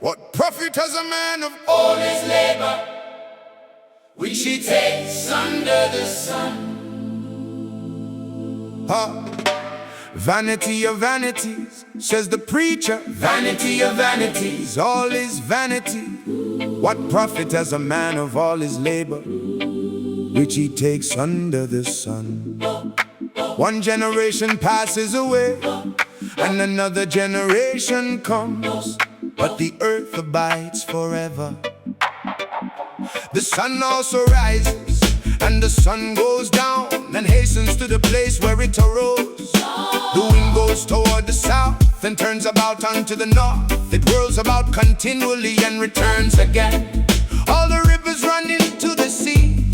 What profit has a man of all his labor, which he takes under the sun? Vanity of vanities, says the preacher. Vanity of vanities, all is vanity. What profit has a man of all his labor, which he takes under the sun? One generation passes away, and another generation comes, but the earth abides forever. The sun also rises, and the sun goes down, and hastens to the place where it arose. The wind goes toward the south, and turns about unto the north. It whirls about continually, and returns again. All the rivers run into the sea,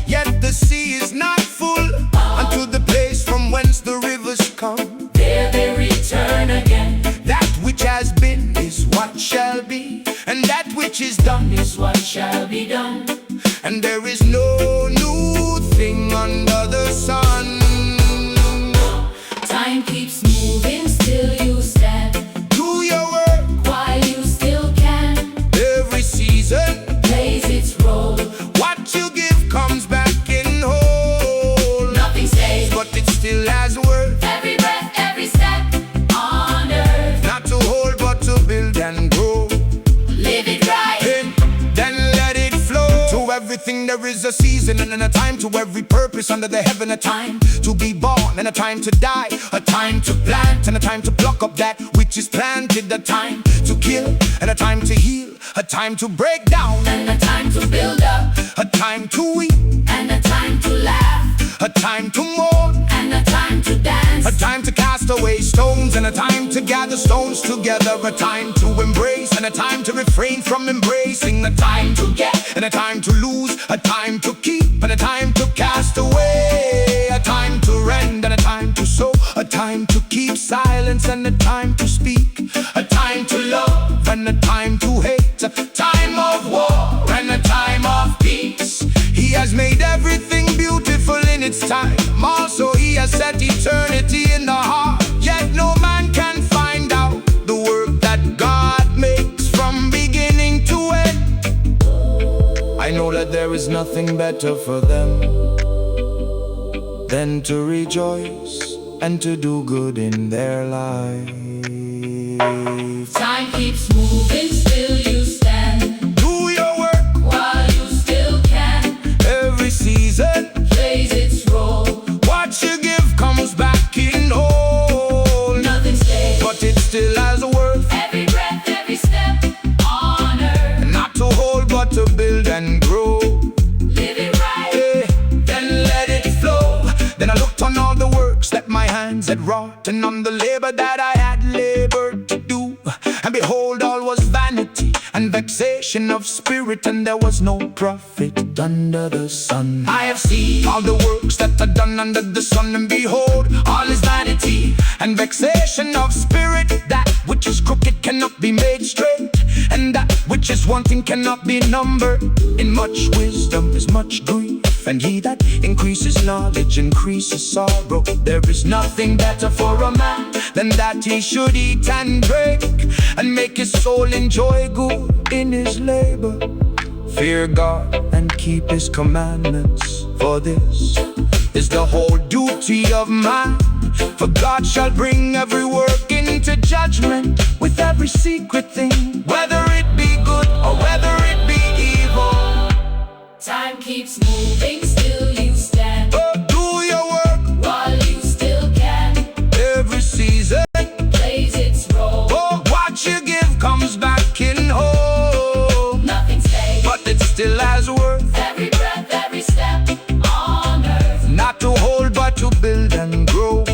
yet the sea is not full, unto the place from whence the rivers come. There they return again. That which has been is what shall be, and that which is done is what shall be done. And there is no new thing under the sun. Time keeps moving, still you stand. Do your work while you still can. Every season plays its role. What you give comes back in whole. Nothing stays, but it still has worth. Every breath, every step on earth. Not to hold, but to build and grow. Live it right, then let it flow. To everything there is a season, and a time to every purpose under the heaven. A time to be born, and a time to die. A time to plant, and a time to pluck up that which is planted. A time to kill, and a time to heal. A time to break down, and a time to build up. A time to weep, and a time to laugh. A time to mourn, and a time to dance. A time to cast away stones, and a time to gather stones together. A time to embrace, and a time to refrain from embracing. A time to get, and a time to lose. A time to keep, and a time to cast away. A time to rend, and a time to sow. A time to keep silence, and a time to speak. A time to love, and a time to hate. A time of war, and a time of peace. He has made everything beautiful in its time. Also he has set eternity in the heart. Yet no man can find out the work that God makes from beginning to end. I know that there is nothing better for them than to rejoice and to do good in their life. Time keeps moving, still you stand. Do your work while you still can. Every season plays its role. What you give comes back in whole. Nothing stays, but it still has worth. Every breath, every step on earth. Not to hold, but to build and grow. Live it right, then let it flow. Then I looked on all the works that my hands had wrought, and on the labor that I had labored to do. And behold, all was vanity and vexation of spirit, and there was no profit under the sun. I have seen all the works that are done under the sun, and behold, all is vanity and vexation of spirit. That which is crooked cannot be made straight, and that which is wanting cannot be numbered. In much wisdom is much grief, and he that increases knowledge increases sorrow. There is nothing better for a man than that he should eat and drink, and make his soul enjoy good in his labor. Fear God and keep his commandments, for this is the whole duty of man. For God shall bring every work into judgment, with every secret thing, whether it be good or whether it be evil. Time keeps moving, still you stand. Do your work while you still can. Every season plays its role. What you give comes back in whole. Nothing stays, but it still has worth. Every breath, every step on earth. Not to hold, but to build and grow.